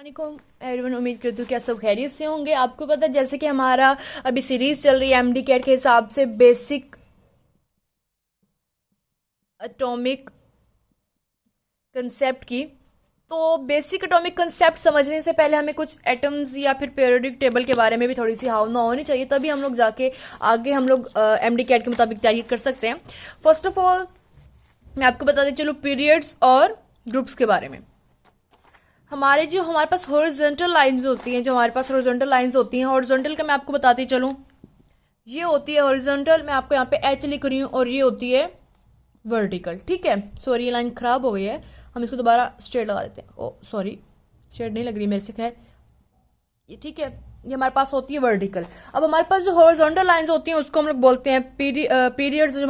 वालेकुम एवरीवन, उम्मीद करती हूँ कि आप सब खैरियत से होंगे। आपको पता है जैसे कि हमारा अभी सीरीज चल रही है एमडी कैट के हिसाब से बेसिक एटॉमिक कंसेप्ट की। तो बेसिक एटॉमिक कंसेप्ट समझने से पहले हमें कुछ एटम्स या फिर पीरियोडिक टेबल के बारे में भी थोड़ी सी हावना होनी चाहिए, तभी हम लोग जाके आगे हम लोग एमडी कैट के मुताबिक तैयारी कर सकते हैं। फर्स्ट ऑफ ऑल मैं आपको बताते चलो पीरियड्स और ग्रुप्स के बारे में। हमारे पास हॉरिजॉन्टल लाइंस होती हैं, हॉरिजॉन्टल का मैं आपको बताती चलूं। ये होती है हॉरिजॉन्टल, मैं आपको यहाँ पे एच लिख रही हूँ, और ये होती है वर्टिकल। ठीक है, सॉरी ये लाइन खराब हो गई है, हम इसको दोबारा स्ट्रेट लगा देते हैं। ओ सॉरी, स्ट्रेट नहीं लग रही मेरे से, खैर ये ठीक है। ये हमारे पास होती है वर्टिकल। अब हमारे पास जो हॉरिजॉन्टल लाइंस होती हैं उसको हम लोग बोलते हैं पीरियड्स। जो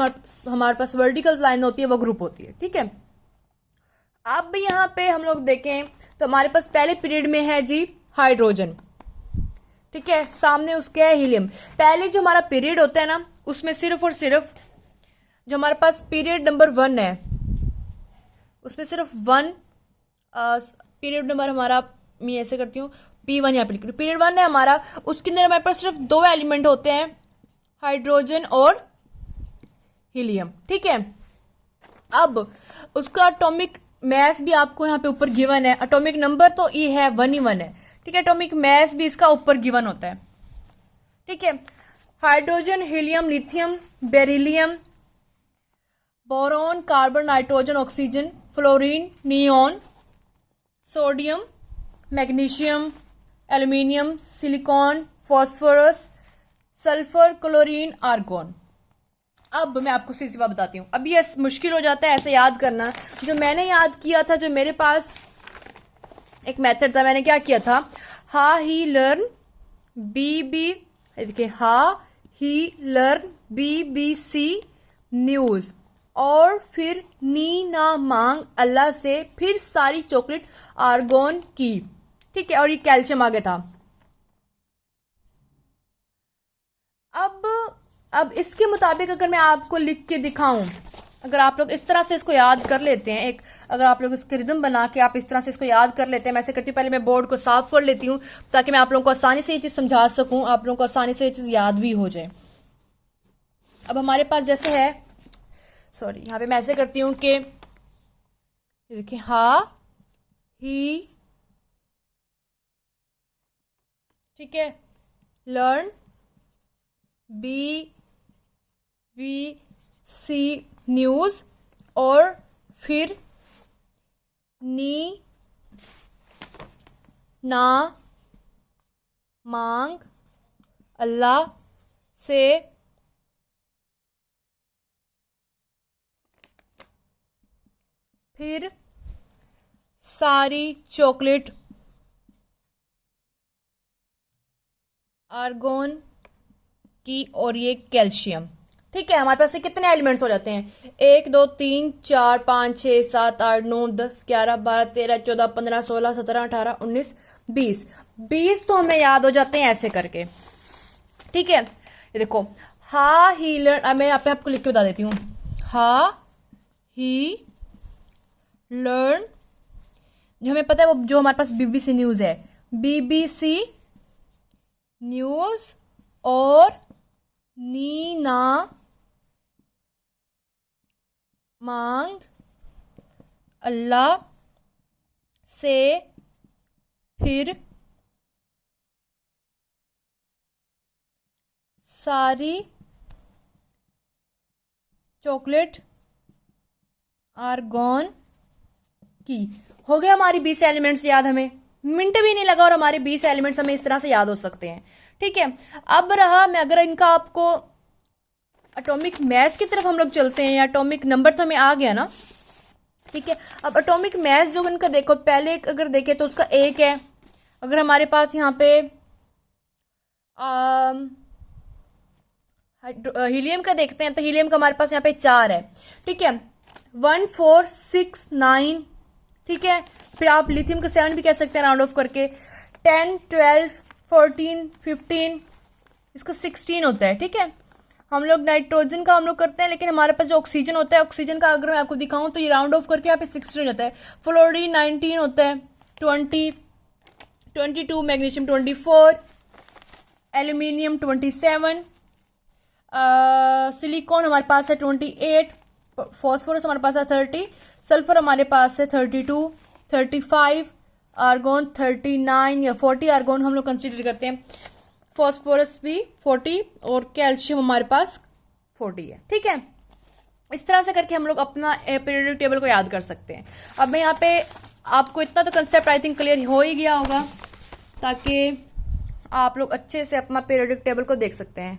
हमारे पास वर्टिकल लाइन होती है वो ग्रुप होती है। ठीक है, अब यहाँ पे हम लोग देखें तो हमारे पास पहले पीरियड में है जी हाइड्रोजन। ठीक है, सामने उसके है हीलियम। पहले जो हमारा पीरियड होता है ना, उसमें सिर्फ और सिर्फ जो हमारे पास पीरियड नंबर 1 है, उसमें सिर्फ 1 पीरियड नंबर हमारा, मैं ऐसे करती हूँ P1 यहाँ पे लिख रही हूँ, पीरियड 1 है हमारा। उसके अंदर हमारे पास सिर्फ 2 एलिमेंट होते हैं, हाइड्रोजन और हीलियम। ठीक है, अब उसका एटॉमिक मैस भी आपको यहाँ पे ऊपर गिवन है। एटॉमिक नंबर तो ये है 1 ही 1 है। ठीक है, एटॉमिक मैस भी इसका ऊपर गिवन होता है। ठीक है, hydrogen, helium, lithium, beryllium, boron, carbon, nitrogen, oxygen, fluorine, neon, sodium, magnesium, aluminium, silicon, phosphorus, sulphur, chlorine, argon. अब मैं आपको सीधी सी बात बताती हूँ। अब ये मुश्किल हो जाता है ऐसे याद करना। जो मैंने याद किया था, जो मेरे पास एक मेथड था, मैंने क्या किया था, हा ही लर्न बी, देखिए हा ही लर्न BBC न्यूज, और फिर नी ना मांग अल्लाह से, फिर सारी चॉकलेट आर्गोन की। ठीक है, और ये कैल्शियम आ गया था। अब इसके मुताबिक अगर मैं आपको लिख के दिखाऊं, अगर आप लोग इस तरह से इसको याद कर लेते हैं, अगर आप लोग इसके रिदम बना के आप इस तरह से इसको याद कर लेते हैं, मैं ऐसे करती हूँ, पहले मैं बोर्ड को साफ कर लेती हूँ ताकि मैं आप लोगों को आसानी से ये चीज समझा सकूं, आप लोगों को आसानी से ये चीज याद भी हो जाए। अब हमारे पास जैसे है, सॉरी यहाँ पे मैं ऐसे करती हूँ कि देखिए हा ही, ठीक है, लर्न BBC न्यूज, और फिर नी ना मांग अल्लाह से, फिर सारी चॉकलेट आर्गोन की, और ये कैल्शियम। ठीक है, हमारे पास ये कितने एलिमेंट्स हो जाते हैं, 1 2 3 4 5 6 7 8 9 10 11 12 13 14 15 16 17 18 19 20 20 तो हमें याद हो जाते हैं ऐसे करके। ठीक है, ये देखो हा ही लर्न, अब मैं यहाँ पे आपको लिख के बता देती हूँ, हा ही लर्न, जो हमें पता है वो जो हमारे पास BBC न्यूज है, BBC न्यूज, और नी ना मांग अल्लाह से, फिर सारी चॉकलेट आर्गोन की। हो गया हमारी 20 एलिमेंट्स याद, हमें मिनट भी नहीं लगा और हमारे 20 एलिमेंट्स हमें इस तरह से याद हो सकते हैं। ठीक है, अब रहा मैं अगर इनका आपको एटॉमिक मैस की तरफ हम लोग चलते हैं, या एटॉमिक नंबर तो हमें आ गया ना। ठीक है, अब एटॉमिक मैस जो इनका देखो, पहले अगर देखें तो उसका 1 है। अगर हमारे पास यहाँ पे हीलियम का देखते हैं तो हीलियम का हमारे पास यहाँ पे 4 है। ठीक है, 1 4 6 9। ठीक है, फिर आप लिथियम का 7 भी कह सकते हैं राउंड ऑफ करके, 10 12 14 15, इसका 16 होता है। ठीक है, हम लोग नाइट्रोजन का हम लोग करते हैं, लेकिन हमारे पास जो ऑक्सीजन होता है, ऑक्सीजन का अगर मैं आपको दिखाऊं तो ये राउंड ऑफ करके यहाँ पे 16 होता है। फ्लोरीन 19 होता है, 20, 22, मैग्नीशियम 24, एल्यूमिनियम 27, सिलिकॉन हमारे पास है 28, फॉस्फोरस हमारे पास है 30, सल्फर हमारे पास है 32, 35, आर्गोन 39 या 40 आर्गोन हम लोग कंसीडर करते हैं, फॉस्फोरस भी 40 और कैल्शियम हमारे पास 40 है। ठीक है, इस तरह से करके हम लोग अपना पीरियोडिक टेबल को याद कर सकते हैं। अब मैं यहाँ पे आपको इतना तो कंसेप्ट आई थिंक क्लियर हो ही गया होगा, ताकि आप लोग अच्छे से अपना पीरियोडिक टेबल को देख सकते हैं।